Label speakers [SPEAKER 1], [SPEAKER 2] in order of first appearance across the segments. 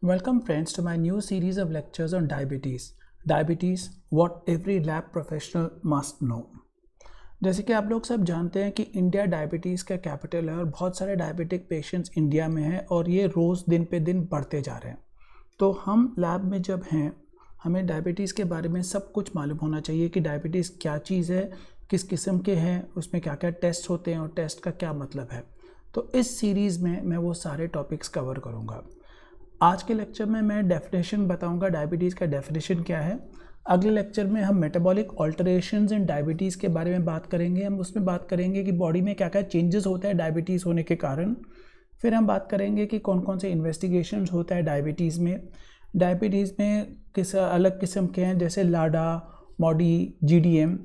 [SPEAKER 1] Welcome friends to my new series of lectures on diabetes. Diabetes, what every lab professional must know. जैसे कि आप लोग सब जानते हैं कि इंडिया डायबिटीज़ का कैपिटल है और बहुत सारे डायबिटिक पेशेंट्स इंडिया में हैं और ये रोज़ दिन पे दिन बढ़ते जा रहे हैं। तो हम लैब में जब हैं हमें डायबिटीज़ के बारे में सब कुछ मालूम होना चाहिए कि डायबिटीज़ क्या चीज़ है, किस किस्म के हैं, उसमें क्या क्या टेस्ट होते हैं और टेस्ट का क्या मतलब है। तो इस सीरीज़ में मैं वो सारे टॉपिक्स कवर करूँगा। आज के लेक्चर में मैं डेफिनेशन बताऊंगा, डायबिटीज़ का डेफिनेशन क्या है। अगले लेक्चर में हम मेटाबॉलिक ऑल्टरेशंस इन डायबिटीज़ के बारे में बात करेंगे। हम उसमें बात करेंगे कि बॉडी में क्या क्या चेंजेस होता है डायबिटीज़ होने के कारण। फिर हम बात करेंगे कि कौन कौन से इन्वेस्टिगेशंस होता है डायबिटीज़ में किस अलग किस्म के हैं, जैसे लाडा, मॉडी, GDM,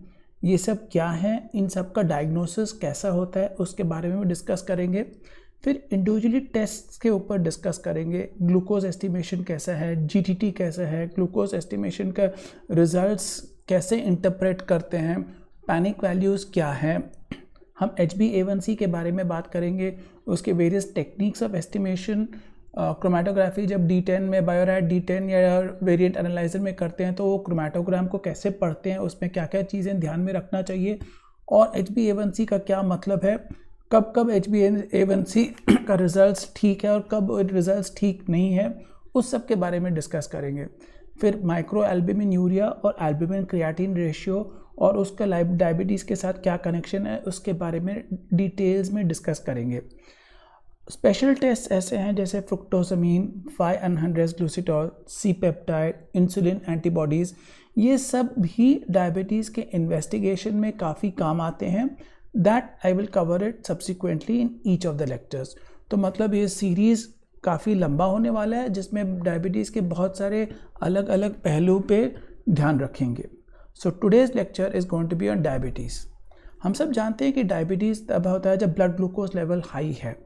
[SPEAKER 1] ये सब क्या हैं, इन सब का डायग्नोसिस कैसा होता है उसके बारे में डिस्कस करेंगे। फिर इंडिविजुअली टेस्ट के ऊपर डिस्कस करेंगे, ग्लूकोज एस्टिमेशन कैसा है, GTT कैसा है, ग्लूकोज एस्टिमेशन का रिजल्ट्स कैसे इंटरप्रेट करते हैं, पैनिक वैल्यूज़ क्या है। हम HbA1c के बारे में बात करेंगे, उसके various techniques of estimation. Chromatography जब D10 में बायोरैट D10 या वेरिएंट एनालाइजर में करते हैं तो वो क्रोमेटोग्राम को कैसे पढ़ते हैं, उसमें क्या क्या चीज़ें ध्यान में रखना चाहिए और HbA1c का क्या मतलब है, कब कब HbA1c का रिजल्ट्स ठीक है और कब रिजल्ट्स ठीक नहीं है, उस सब के बारे में डिस्कस करेंगे। फिर माइक्रो एल्ब्यूमिन यूरिया और एल्ब्यूमिन क्रिएटिन रेशियो और उसका डायबिटीज़ के साथ क्या कनेक्शन है उसके बारे में डिटेल्स में डिस्कस करेंगे। स्पेशल टेस्ट ऐसे हैं जैसे fructosamine, anhydro glucitol, C peptide, insulin antibodies, ये सब भी डायबिटीज़ के इन्वेस्टिगेशन में काफ़ी काम आते हैं। That I will cover it subsequently in each of the lectures. तो मतलब ये सीरीज़ काफ़ी लंबा होने वाला है जिसमें डायबिटीज़ के बहुत सारे अलग अलग पहलू पे ध्यान रखेंगे। So today's lecture is going to be on diabetes. हम सब जानते हैं कि डायबिटीज़ तब होता है जब ब्लड ग्लूकोज लेवल हाई है,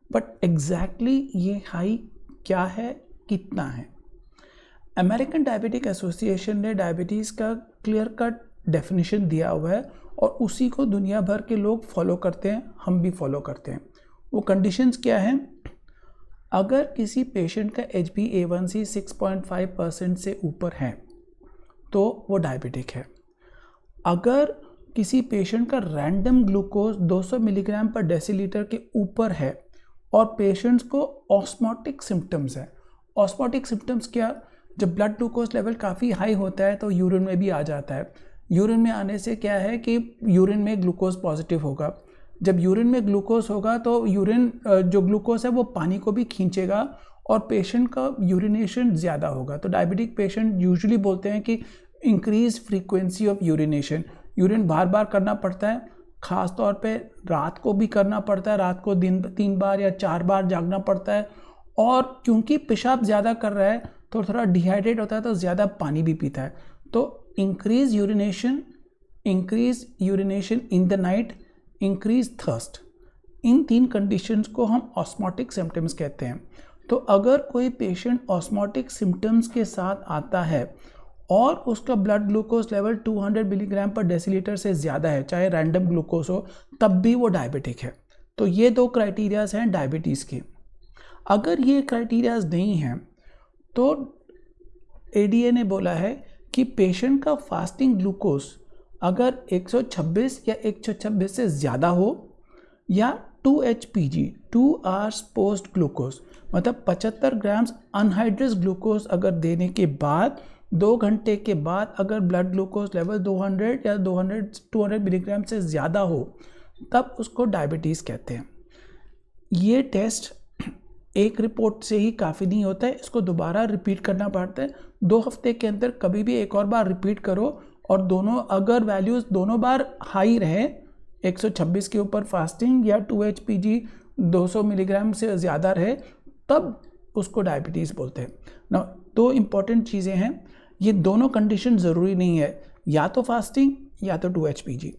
[SPEAKER 1] बट एग्जैक्टली ये हाई क्या है, कितना है। अमेरिकन डायबिटिक एसोसिएशन ने डायबिटीज़ का क्लियर कट डेफिनेशन दिया हुआ है और उसी को दुनिया भर के लोग फॉलो करते हैं, हम भी फॉलो करते हैं। वो कंडीशंस क्या हैं? अगर किसी पेशेंट का HbA1c 6.5% से ऊपर है तो वो डायबिटिक है। अगर किसी पेशेंट का random glucose 200 milligram per decilitre के ऊपर है और पेशेंट्स को ऑस्मोटिक सिम्टम्स है। ऑस्मोटिक सिम्टम्स क्या? जब ब्लड ग्लूकोज लेवल काफ़ी हाई होता है तो यूरिन में भी आ जाता है। यूरिन में आने से क्या है कि यूरिन में ग्लूकोज पॉजिटिव होगा। जब यूरिन में ग्लूकोज होगा तो यूरिन जो ग्लूकोज है वो पानी को भी खींचेगा और पेशेंट का यूरिनेशन ज़्यादा होगा। तो डायबिटिक पेशेंट यूजुअली बोलते हैं कि increase frequency of urination, urine बार बार करना पड़ता है, ख़ास तौर पे रात को भी करना पड़ता है, रात को दिन 3 बार या 4 बार जागना पड़ता है। और क्योंकि पेशाब ज़्यादा कर रहा है तो थोड़ा डिहाइड्रेट होता है तो ज़्यादा पानी भी पीता है। तो increase urination in the night, increase thirst, in 3 conditions को हम ऑस्मोटिक सिम्टम्स कहते हैं। तो अगर कोई पेशेंट ऑस्मोटिक सिम्टम्स के साथ आता है और उसका blood glucose level 200 milligram per decilitre से ज़्यादा है, चाहे रैंडम ग्लूकोज हो, तब भी वो डायबिटिक है। तो ये 2 क्राइटेरियाज हैं डायबिटीज़ के। अगर ये क्राइटेरियाज नहीं हैं तो ADA ने बोला है कि पेशेंट का फास्टिंग ग्लूकोज अगर 126 या 126 से ज़्यादा हो या 2 HPG 2 आवर्स पोस्ट ग्लूकोज, मतलब 75 ग्राम्स अनहाइड्रेस ग्लूकोज अगर देने के बाद 2 घंटे के बाद अगर ब्लड ग्लूकोज लेवल 200 या 200 मिलीग्राम से ज़्यादा हो, तब उसको डायबिटीज़ कहते हैं। ये टेस्ट एक रिपोर्ट से ही काफ़ी नहीं होता है, इसको दोबारा रिपीट करना पड़ता है। 2 हफ्ते के अंदर कभी भी एक और बार रिपीट करो और दोनों अगर वैल्यूज़ दोनों बार हाई रहे, 126 के ऊपर फास्टिंग या 2 HPG 200 मिलीग्राम से ज़्यादा रहे, तब उसको डायबिटीज़ बोलते हैं ना। 2 इम्पॉर्टेंट चीज़ें हैं, ये दोनों कंडीशन ज़रूरी नहीं है, या तो फास्टिंग या तो 2 HPG।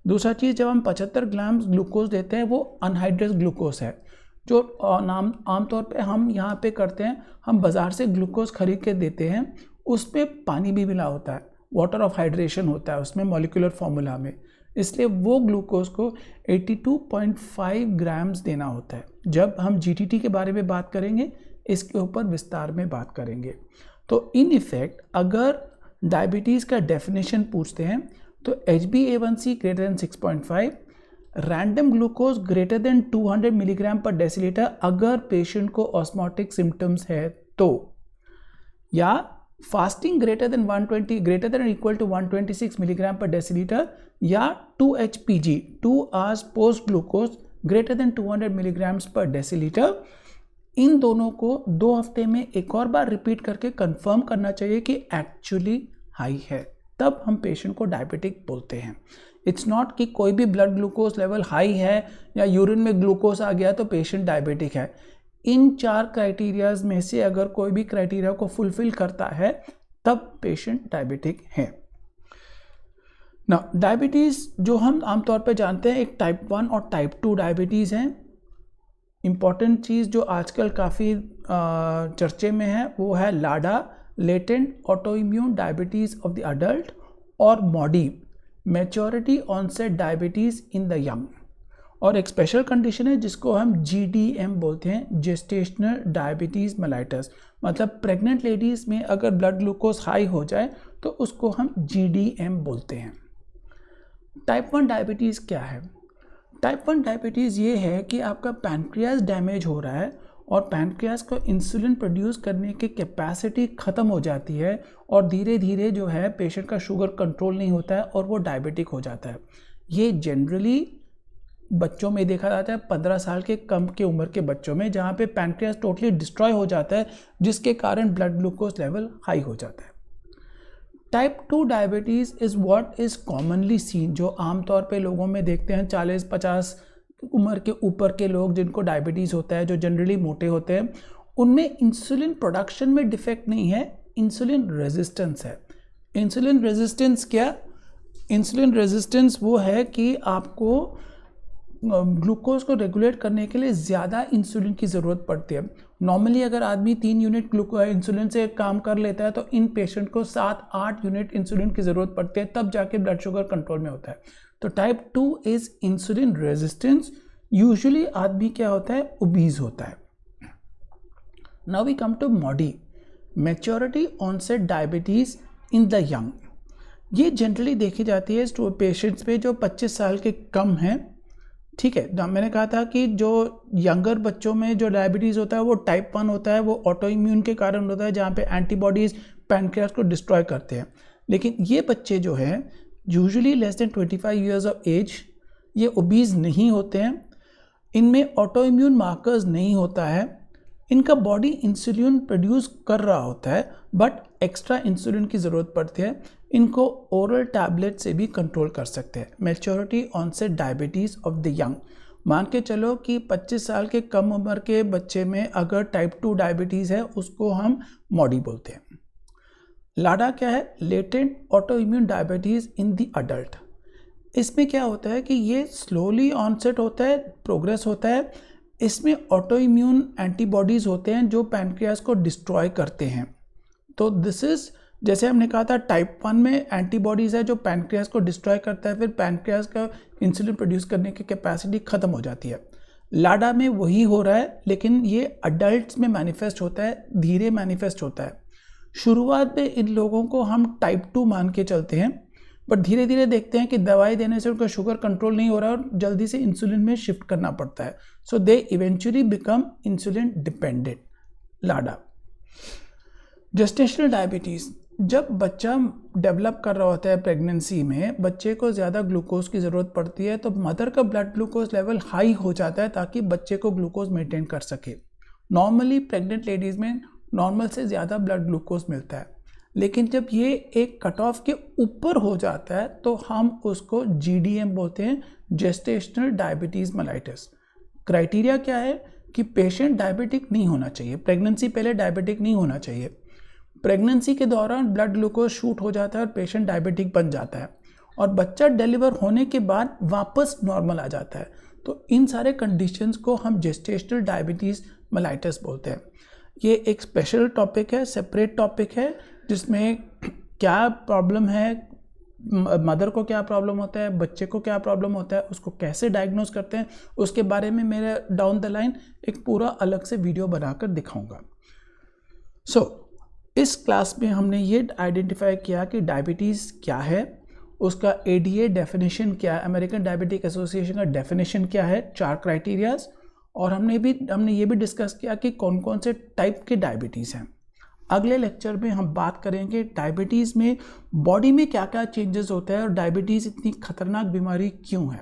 [SPEAKER 1] दूसरा चीज़, जब हम 75 ग्राम ग्लूकोज देते हैं वो अनहाइड्रेस ग्लूकोज है, जो आमतौर पे हम यहाँ पे करते हैं, हम बाज़ार से ग्लूकोज खरीद के देते हैं, उस पर पानी भी मिला होता है, वाटर ऑफ हाइड्रेशन होता है उसमें मॉलिक्यूलर फॉर्मूला में, इसलिए वो ग्लूकोज को 82.5 ग्राम्स देना होता है। जब हम GTT के बारे में बात करेंगे, इसके ऊपर विस्तार में बात करेंगे। तो इन इफेक्ट अगर डायबिटीज़ का डेफिनेशन पूछते हैं तो HbA1c greater than 6.5, random glucose greater than 200 milligram per decilitre अगर पेशेंट को ऑस्मोटिक सिम्टम्स है तो, या fasting greater than 120 greater than equal to 126 milligram per decilitre, या 2 HPG 2 hours post glucose greater than 200 milligrams per decilitre. इन दोनों को 2 हफ्ते में एक और बार रिपीट करके कंफर्म करना चाहिए कि एक्चुअली हाई है, तब हम पेशेंट को डायबिटिक बोलते हैं। इट्स नॉट कि कोई भी ब्लड ग्लूकोज लेवल हाई है या यूरिन में ग्लूकोज आ गया तो पेशेंट डायबिटिक है। इन 4 क्राइटेरियाज में से अगर कोई भी क्राइटेरिया को फुलफिल करता है तब पेशेंट डायबिटिक है ना। डायबिटीज़ जो हम आमतौर पे जानते हैं एक टाइप 1 और टाइप 2 डायबिटीज़ हैं। इम्पॉर्टेंट चीज़ जो आजकल काफ़ी चर्चे में है वो है LADA, latent autoimmune diabetes of the adult, और MODY, maturity onset diabetes in the young. और एक स्पेशल कंडीशन है जिसको हम GDM बोलते हैं, जेस्टेशनल डायबिटीज़ मेलाइटस। मतलब प्रेग्नेंट लेडीज़ में अगर ब्लड ग्लूकोज हाई हो जाए तो उसको हम GDM बोलते हैं। टाइप 1 डायबिटीज़ क्या है? टाइप 1 डायबिटीज़ ये है कि आपका पैनक्रियाज डैमेज हो रहा है और पैनक्रियाज को इंसुलिन प्रोड्यूस करने की कैपेसिटी ख़त्म हो जाती है और धीरे धीरे जो है पेशेंट का शुगर कंट्रोल नहीं होता है और वो डायबिटिक हो जाता है। ये जनरली बच्चों में देखा जाता है 15 साल के कम के उम्र के बच्चों में, जहाँ पे पैनक्रियाज टोटली डिस्ट्रॉय हो जाता है जिसके कारण ब्लड ग्लूकोज लेवल हाई हो जाता है। Type 2 diabetes is what is commonly seen, जो आमतौर पे लोगों में देखते हैं 40-50 उम्र के ऊपर के लोग जिनको डायबिटीज़ होता है, जो जनरली मोटे होते हैं, उनमें इंसुलिन प्रोडक्शन में डिफेक्ट नहीं है, इंसुलिन रेजिस्टेंस है। इंसुलिन रेजिस्टेंस क्या? इंसुलिन रेजिस्टेंस वो है कि आपको ग्लूकोज को रेगुलेट करने के लिए ज़्यादा इंसुलिन की ज़रूरत पड़ती है। नॉर्मली अगर आदमी 3 यूनिट इंसुलिन से काम कर लेता है तो इन पेशेंट को 7-8 यूनिट इंसुलिन की ज़रूरत पड़ती है, तब जाके ब्लड शुगर कंट्रोल में होता है। तो type 2 is insulin resistance. Usually आदमी क्या होता है? ओबीज होता है। Now we come to MODY, maturity onset diabetes in the young. ये जनरली देखी जाती है पेशेंट्स में जो 25 साल के कम हैं। ठीक है, मैंने कहा था कि जो यंगर बच्चों में जो डायबिटीज़ होता है वो टाइप 1 होता है, वो ऑटो इम्यून के कारण होता है जहाँ पे एंटीबॉडीज़ पैनक्रियाज को डिस्ट्रॉय करते हैं। लेकिन ये बच्चे जो हैं usually less than 25 years of age, ये ओबीज नहीं होते हैं, इनमें ऑटो इम्यून मार्कर्स नहीं होता है, इनका बॉडी इंसुलिन प्रोड्यूस कर रहा होता है बट एक्स्ट्रा इंसुलिन की ज़रूरत पड़ती है। इनको ओरल टैबलेट से भी कंट्रोल कर सकते हैं। Maturity onset diabetes of the young, मान के चलो कि 25 साल के कम उम्र के बच्चे में अगर टाइप 2 डायबिटीज़ है उसको हम मॉडी बोलते हैं। लाडा क्या है? Latent auto immune diabetes in the adult. इसमें क्या होता है कि ये स्लोली ऑनसेट होता है, प्रोग्रेस होता है। इसमें ऑटो इम्यून एंटीबॉडीज़ होते हैं जो पैनक्रियाज को डिस्ट्रॉय करते हैं। तो दिस इज़, जैसे हमने कहा था टाइप 1 में एंटीबॉडीज़ है जो पैनक्रियाज को डिस्ट्रॉय करता है, फिर पैनक्रियाज का इंसुलिन प्रोड्यूस करने की कैपेसिटी ख़त्म हो जाती है। लाडा में वही हो रहा है, लेकिन ये अडल्ट्स में मैनिफेस्ट होता है, धीरे मैनिफेस्ट होता है। शुरुआत में इन लोगों को हम टाइप 2 मान के चलते हैं, बट धीरे धीरे देखते हैं कि दवाई देने से उनका शुगर कंट्रोल नहीं हो रहा और जल्दी से इंसुलिन में शिफ्ट करना पड़ता है। So they eventually become insulin dependent. LADA. Gestational diabetes, जब बच्चा डेवलप कर रहा होता है प्रेगनेंसी में, बच्चे को ज़्यादा ग्लूकोज की ज़रूरत पड़ती है, तो मदर का ब्लड ग्लूकोज लेवल हाई हो जाता है ताकि बच्चे को ग्लूकोज मेंटेन कर सके। नॉर्मली प्रेग्नेंट लेडीज़ में नॉर्मल से ज़्यादा ब्लड ग्लूकोज मिलता है, लेकिन जब ये एक कट ऑफ के ऊपर हो जाता है तो हम उसको GDM बोलते हैं, जेस्टेशनल डायबिटीज़ मेलाइटस। क्राइटेरिया क्या है कि पेशेंट डायबिटिक नहीं होना चाहिए, प्रेगनेंसी पहले डायबिटिक नहीं होना चाहिए। प्रेगनेंसी के दौरान ब्लड ग्लूकोज शूट हो जाता है और पेशेंट डायबिटिक बन जाता है, और बच्चा डिलीवर होने के बाद वापस नॉर्मल आ जाता है। तो इन सारे कंडीशंस को हम जेस्टेशनल डायबिटीज़ मेलाइटस बोलते हैं। ये एक स्पेशल टॉपिक है, सेपरेट टॉपिक है, जिसमें क्या प्रॉब्लम है, मदर को क्या प्रॉब्लम होता है, बच्चे को क्या प्रॉब्लम होता है, उसको कैसे डायग्नोज करते हैं, उसके बारे में मेरे डाउन द लाइन एक पूरा अलग से वीडियो बनाकर दिखाऊंगा। सो इस क्लास में हमने ये आइडेंटिफाई किया कि डायबिटीज़ क्या है, उसका ADA डेफिनेशन क्या है, अमेरिकन डायबिटिक एसोसिएशन का डेफिनेशन क्या है, 4 क्राइटेरियाज, और हमने ये भी डिस्कस किया कि कौन कौन से टाइप के डायबिटीज़ हैं। अगले लेक्चर में हम बात करेंगे डायबिटीज़ में बॉडी में क्या क्या चेंजेस होता है और डायबिटीज़ इतनी खतरनाक बीमारी क्यों है।